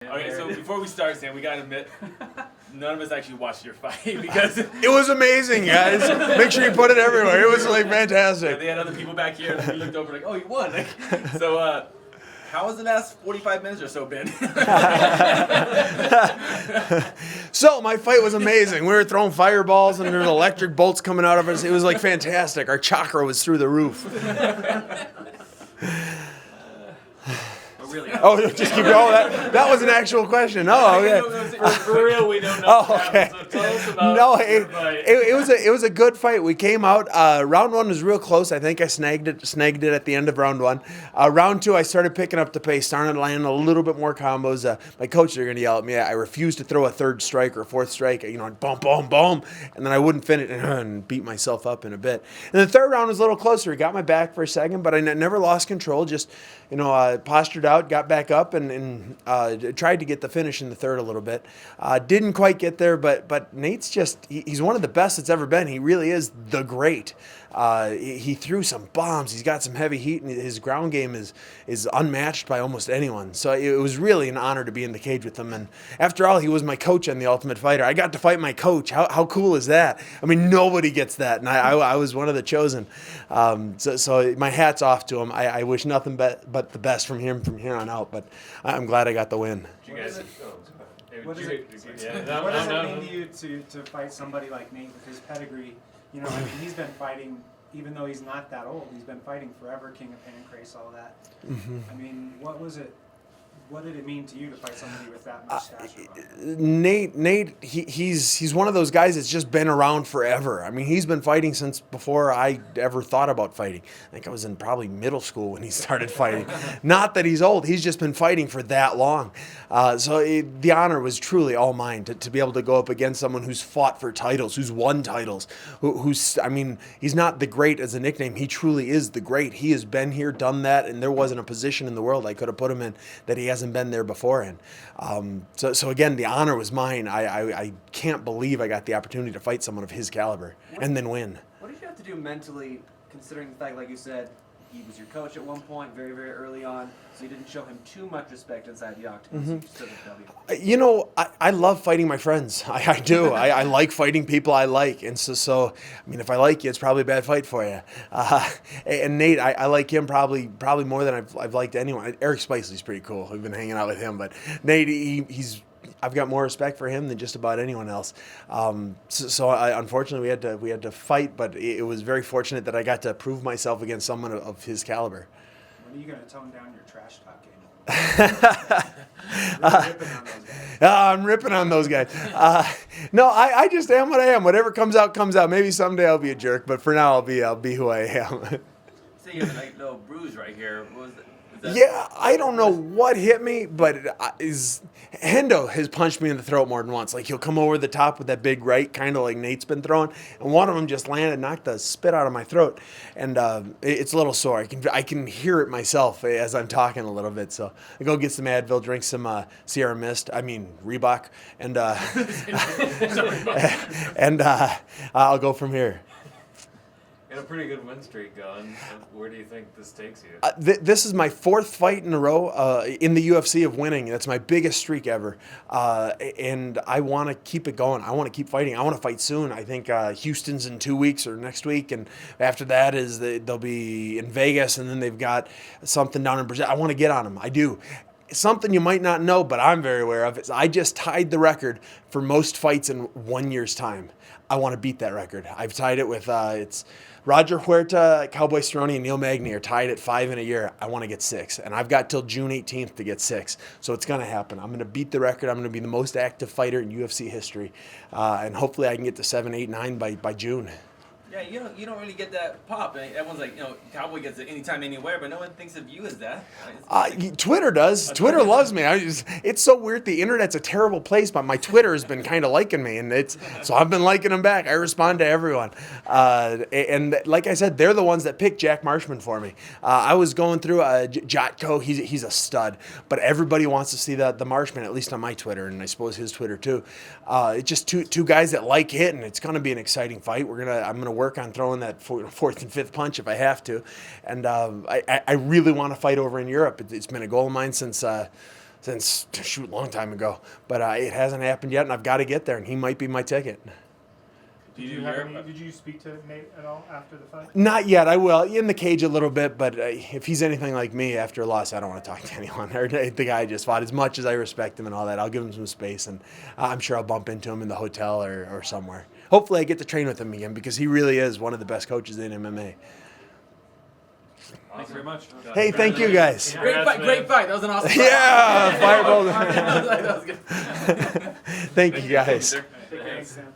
Okay, so before we start, Sam, we gotta admit, none of us actually watched your fight because It was amazing, guys. Make sure you put it everywhere. It was like fantastic. they had other people back here, and we looked over like, oh, you won. So, how has the last 45 minutes or so been? So my fight was amazing. We were throwing fireballs and there were electric bolts coming out of us. It was like fantastic. Our chakra was through the roof. Really? Oh, just keep going. That was an actual question. Oh, okay. For real, we don't know. Oh, okay. So tell us about No, your fight. it was a good fight. We came out. Round one was real close. I think I snagged it at the end of round one. Round two, I started picking up the pace, started landing a little bit more combos. My coach, they're gonna yell at me. I refused to throw a third strike or a fourth strike. Boom, boom, boom, and then I wouldn't finish and beat myself up in a bit. And the third round was a little closer. He got my back for a second, but I never lost control. Just postured out, got back up, and tried to get the finish in the third a little bit. Didn't quite get there, but Nate's he's one of the best that's ever been. He really is the great. He threw some bombs. He's got some heavy heat, and his ground game is unmatched by almost anyone. So it was really an honor to be in the cage with him. And after all, he was my coach on The Ultimate Fighter. I got to fight my coach. How cool is that? I mean, nobody gets that, and I was one of the chosen. So my hat's off to him. I wish nothing but the best from him from here on out. But I'm glad I got the win. What does it mean to you to fight somebody like Nate with his pedigree? I mean, he's been fighting, even though he's not that old, he's been fighting forever, King of Pancrase, all that. Mm-hmm. I mean, what did it mean to you to fight somebody with that much stature? Nate, he's one of those guys that's just been around forever. I mean, he's been fighting since before I ever thought about fighting. I think I was in probably middle school when he started fighting. Not that he's old. He's just been fighting for that long. The honor was truly all mine to be able to go up against someone who's fought for titles, who's won titles, he's not the great as a nickname. He truly is the great. He has been here, done that, and there wasn't a position in the world I could have put him in that he hasn't been there beforehand. So again, the honor was mine. I can't believe I got the opportunity to fight someone of his caliber and then win. What did you have to do mentally, considering the fact, like you said, he was your coach at one point, very, very early on, so you didn't show him too much respect inside the octagon, so you stood at W. I love fighting my friends. I do. I like fighting people I like. And so I mean, if I like you, it's probably a bad fight for you. And Nate, I like him probably more than I've liked anyone. Eric Spicely's pretty cool. We've been hanging out with him. But Nate, I've got more respect for him than just about anyone else. Unfortunately, we had to fight, but it was very fortunate that I got to prove myself against someone of his caliber. When are you going to tone down your trash talk game? I'm ripping on those guys. No, I just am what I am. Whatever comes out, comes out. Maybe someday I'll be a jerk, but for now I'll be who I am. So you have a little bruise right here. What was that? Yeah, I don't know what hit me, but Hendo has punched me in the throat more than once. Like, he'll come over the top with that big right, kind of like Nate's been throwing, and one of them just landed, knocked the spit out of my throat, and it's a little sore. I can hear it myself as I'm talking a little bit. So I go get some Advil, drink some Sierra Mist. Reebok, and I'll go from here. You had a pretty good win streak going. Where do you think this takes you? This is my fourth fight in a row in the UFC of winning. That's my biggest streak ever. And I want to keep it going. I want to keep fighting. I want to fight soon. I think Houston's in 2 weeks or next week. And after that they'll be in Vegas. And then they've got something down in Brazil. I want to get on them. I do. Something you might not know, but I'm very aware of, is I just tied the record for most fights in 1 year's time. I want to beat that record. I've tied it with, it's Roger Huerta, Cowboy Cerrone, and Neil Magny are tied at 5 in a year. I want to get 6. And I've got till June 18th to get 6. So it's going to happen. I'm going to beat the record. I'm going to be the most active fighter in UFC history. And hopefully I can get to 7, 8, 9 by June. Yeah, you don't really get that pop. Everyone's like, Cowboy gets it anytime, anywhere, but no one thinks of you as that. Twitter does. Twitter loves me. It's so weird. The internet's a terrible place, but my Twitter has been kind of liking me, and so I've been liking them back. I respond to everyone, and like I said, they're the ones that picked Jack Marshman for me. I was going through Jotko. He's a stud, but everybody wants to see the Marshman, at least on my Twitter, and I suppose his Twitter too. It's just two guys that like hitting. It's going to be an exciting fight. I'm gonna work on throwing that fourth and fifth punch if I have to, and I really want to fight over in Europe. It's been a goal of mine since since, shoot, a long time ago. But it hasn't happened yet, and I've got to get there, and he might be my ticket. Did you speak to Nate at all after the fight? Not yet. I will. In the cage a little bit, but if he's anything like me after a loss, I don't want to talk to anyone. The guy just fought. As much as I respect him and all that, I'll give him some space, and I'm sure I'll bump into him in the hotel or somewhere. Hopefully I get to train with him again because he really is one of the best coaches in MMA. Thanks very much. Hey, thank you guys. Great fight. Great fight. That was an awesome fight. Yeah, fireball. That was good. Thank you guys. Thanks, Sam.